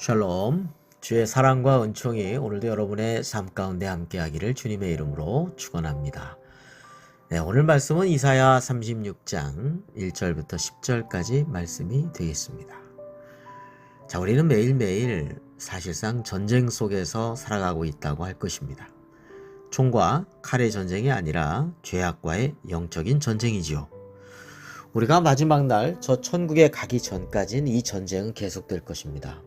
샬롬, 주의 사랑과 은총이 오늘도 여러분의 삶 가운데 함께하기를 주님의 이름으로 축원합니다. 네, 오늘 말씀은 이사야 36장 1절부터 10절까지 말씀이 되겠습니다. 자, 우리는 매일매일 사실상 전쟁 속에서 살아가고 있다고 할 것입니다. 총과 칼의 전쟁이 아니라 죄악과의 영적인 전쟁이지요. 우리가 마지막 날 저 천국에 가기 전까지는 이 전쟁은 계속될 것입니다.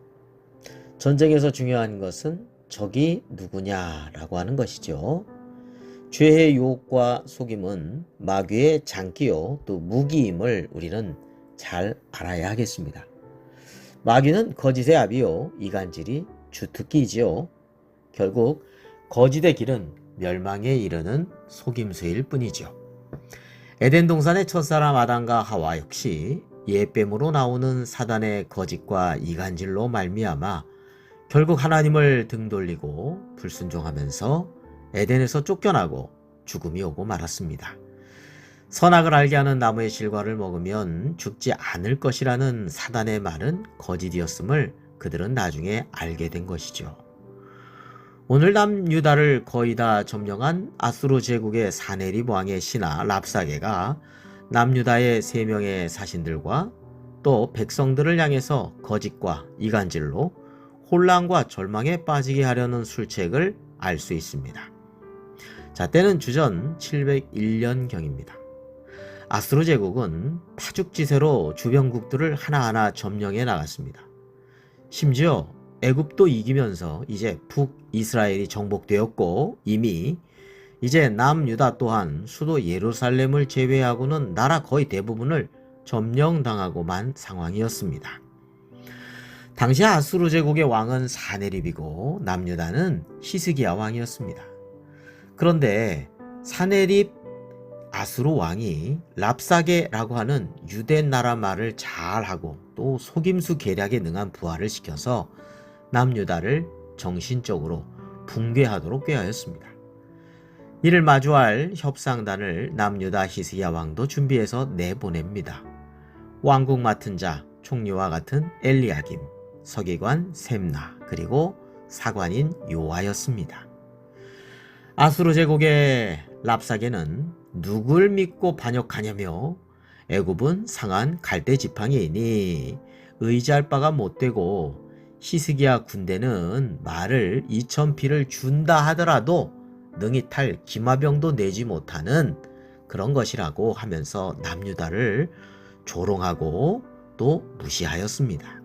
전쟁에서 중요한 것은 적이 누구냐라고 하는 것이죠. 죄의 유혹과 속임은 마귀의 장기요 또 무기임을 우리는 잘 알아야 하겠습니다. 마귀는 거짓의 아비요 이간질이 주특기이지요. 결국 거짓의 길은 멸망에 이르는 속임수일 뿐이죠. 에덴 동산의 첫사람 아담과 하와 역시 예뱀으로 나오는 사단의 거짓과 이간질로 말미암아 결국 하나님을 등돌리고 불순종하면서 에덴에서 쫓겨나고 죽음이 오고 말았습니다. 선악을 알게 하는 나무의 실과를 먹으면 죽지 않을 것이라는 사단의 말은 거짓이었음을 그들은 나중에 알게 된 것이죠. 오늘 남유다를 거의 다 점령한 아수르 제국의 사네립 왕의 신하 랍사게가 남유다의 3명의 사신들과 또 백성들을 향해서 거짓과 이간질로 혼란과 절망에 빠지게 하려는 술책을 알 수 있습니다. 자, 때는 주전 701년경입니다. 아수르 제국은 파죽지세로 주변국들을 하나하나 점령해 나갔습니다. 심지어 애굽도 이기면서 이제 북이스라엘이 정복되었고 이미 이제 남유다 또한 수도 예루살렘을 제외하고는 나라 거의 대부분을 점령당하고 만 상황이었습니다. 당시 아수르 제국의 왕은 사네립이고 남유다는 히스기야 왕이었습니다. 그런데 사네립 아수르 왕이 랍사게라고 하는 유대 나라 말을 잘하고 또 속임수 계략에 능한 부하를 시켜서 남유다를 정신적으로 붕괴하도록 꾀하였습니다. 이를 마주할 협상단을 남유다 히스기야 왕도 준비해서 내보냅니다. 왕국 맡은 자 총리와 같은 엘리야김, 서기관 셈나 그리고 사관인 요아였습니다. 아수르 제국의 랍사게는 누굴 믿고 반역하냐며 애굽은 상한 갈대 지팡이이니 의지할 바가 못되고 히스기야 군대는 말을 2000피를 준다 하더라도 능히 탈 기마병도 내지 못하는 그런 것이라고 하면서 남유다를 조롱하고 또 무시하였습니다.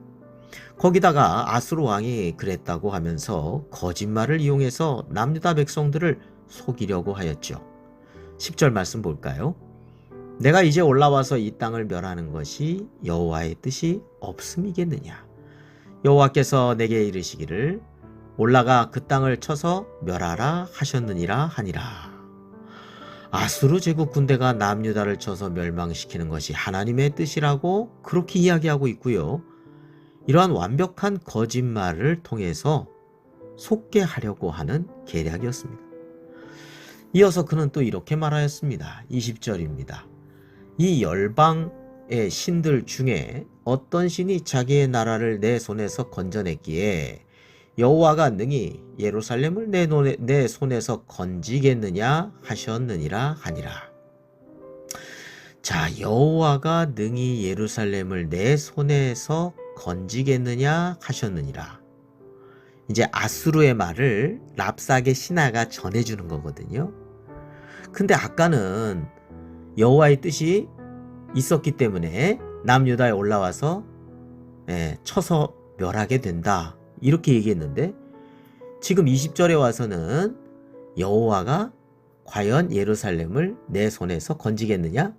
거기다가 아수르 왕이 그랬다고 하면서 거짓말을 이용해서 남유다 백성들을 속이려고 하였죠. 10절 말씀 볼까요? 내가 이제 올라와서 이 땅을 멸하는 것이 여호와의 뜻이 없음이겠느냐. 여호와께서 내게 이르시기를 올라가 그 땅을 쳐서 멸하라 하셨느니라 하니라. 아수르 제국 군대가 남유다를 쳐서 멸망시키는 것이 하나님의 뜻이라고 그렇게 이야기하고 있고요. 이러한 완벽한 거짓말을 통해서 속게 하려고 하는 계략이었습니다. 이어서 그는 또 이렇게 말하였습니다. 20절입니다. 이 열방의 신들 중에 어떤 신이 자기의 나라를 내 손에서 건져냈기에 여호와가 능히 예루살렘을 내 손에서 건지겠느냐 하셨느니라 하니라. 자, 여호와가 능히 예루살렘을 내 손에서 건지겠느냐 하셨느니라. 이제 아수르의 말을 랍사게 신하가 전해주는 거거든요. 근데 아까는 여호와의 뜻이 있었기 때문에 남유다에 올라와서 쳐서 멸하게 된다 이렇게 얘기했는데 지금 20절에 와서는 여호와가 과연 예루살렘을 내 손에서 건지겠느냐?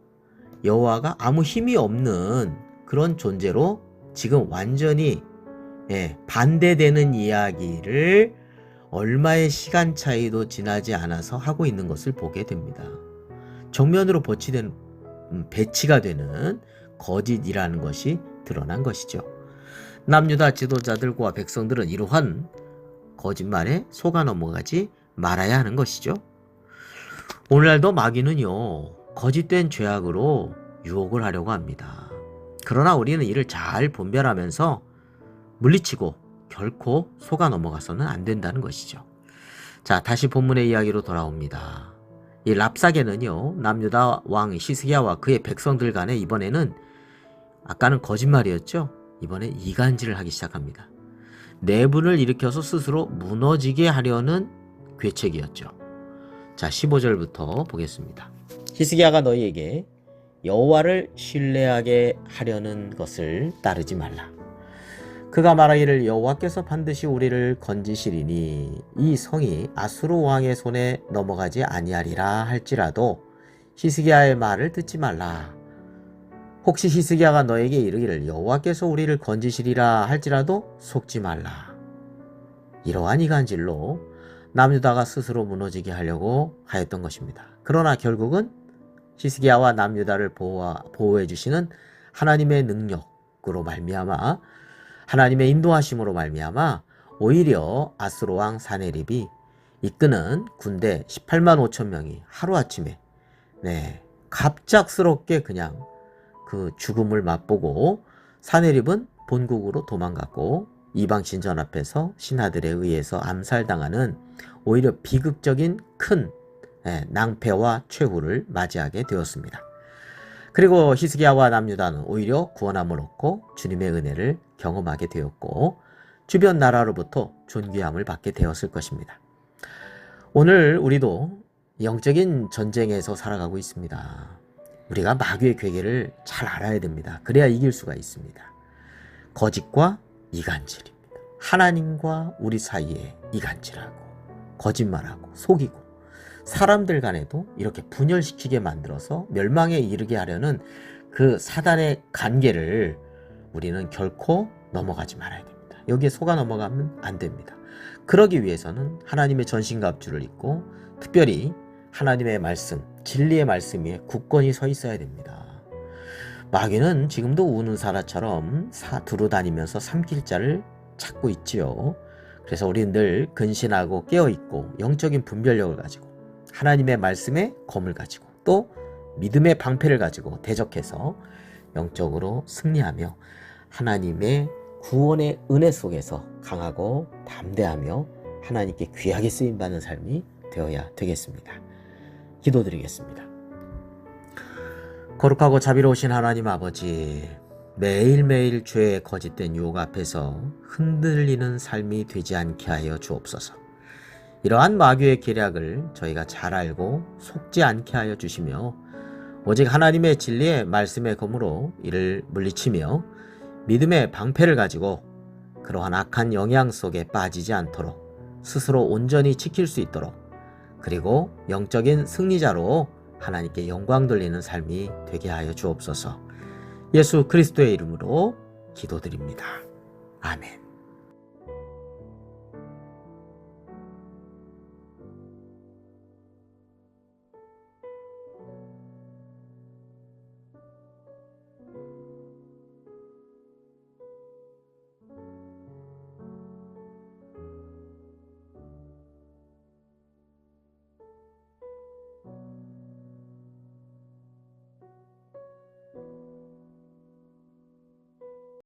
여호와가 아무 힘이 없는 그런 존재로 지금 완전히 반대되는 이야기를 얼마의 시간 차이도 지나지 않아서 하고 있는 것을 보게 됩니다. 정면으로 배치가 되는 거짓이라는 것이 드러난 것이죠. 남유다 지도자들과 백성들은 이러한 거짓말에 속아 넘어가지 말아야 하는 것이죠. 오늘날도 마귀는요, 거짓된 죄악으로 유혹을 하려고 합니다. 그러나 우리는 이를 잘 분별하면서 물리치고 결코 속아 넘어가서는 안 된다는 것이죠. 자, 다시 본문의 이야기로 돌아옵니다. 이 랍사게는요, 남유다 왕 히스기야와 그의 백성들 간에 이번에는, 아까는 거짓말이었죠? 이번에 이간질을 하기 시작합니다. 내분을 일으켜서 스스로 무너지게 하려는 계책이었죠. 자, 15절부터 보겠습니다. 히스기야가 너희에게 여호와를 신뢰하게 하려는 것을 따르지 말라. 그가 말하기를 여호와께서 반드시 우리를 건지시리니 이 성이 아수르 왕의 손에 넘어가지 아니하리라 할지라도 히스기야의 말을 듣지 말라. 혹시 히스기야가 너에게 이르기를 여호와께서 우리를 건지시리라 할지라도 속지 말라. 이러한 이간질로 남유다가 스스로 무너지게 하려고 하였던 것입니다. 그러나 결국은 히스기야와 남유다를 보호해 주시는 하나님의 능력으로 말미암아, 하나님의 인도하심으로 말미암아 오히려 아수르 왕 사네립이 이끄는 군대 18만 5천 명이 하루아침에 갑작스럽게 그냥 그 죽음을 맛보고 사네립은 본국으로 도망갔고 이방 신전 앞에서 신하들에 의해서 암살당하는 오히려 비극적인 큰 낭패와 최후를 맞이하게 되었습니다. 그리고 히스기야와 남유다는 오히려 구원함을 얻고 주님의 은혜를 경험하게 되었고 주변 나라로부터 존귀함을 받게 되었을 것입니다. 오늘 우리도 영적인 전쟁에서 살아가고 있습니다. 우리가 마귀의 괴계를 잘 알아야 됩니다. 그래야 이길 수가 있습니다. 거짓과 이간질입니다. 하나님과 우리 사이에 이간질하고 거짓말하고 속이고 사람들 간에도 이렇게 분열시키게 만들어서 멸망에 이르게 하려는 그 사단의 관계를 우리는 결코 넘어가지 말아야 됩니다. 여기에 속아 넘어가면 안 됩니다. 그러기 위해서는 하나님의 전신갑주를 입고 특별히 하나님의 말씀, 진리의 말씀 위에 굳건히 서 있어야 됩니다. 마귀는 지금도 우는 사라처럼 두루다니면서 삼킬 자를 찾고 있지요. 그래서 우리는 늘 근신하고 깨어있고 영적인 분별력을 가지고 하나님의 말씀의 검을 가지고 또 믿음의 방패를 가지고 대적해서 영적으로 승리하며 하나님의 구원의 은혜 속에서 강하고 담대하며 하나님께 귀하게 쓰임받는 삶이 되어야 되겠습니다. 기도드리겠습니다. 거룩하고 자비로우신 하나님 아버지, 매일매일 죄의 거짓된 유혹 앞에서 흔들리는 삶이 되지 않게 하여 주옵소서. 이러한 마귀의 계략을 저희가 잘 알고 속지 않게 하여 주시며 오직 하나님의 진리의 말씀의 검으로 이를 물리치며 믿음의 방패를 가지고 그러한 악한 영향 속에 빠지지 않도록 스스로 온전히 지킬 수 있도록 그리고 영적인 승리자로 하나님께 영광 돌리는 삶이 되게 하여 주옵소서. 예수 그리스도의 이름으로 기도드립니다. 아멘.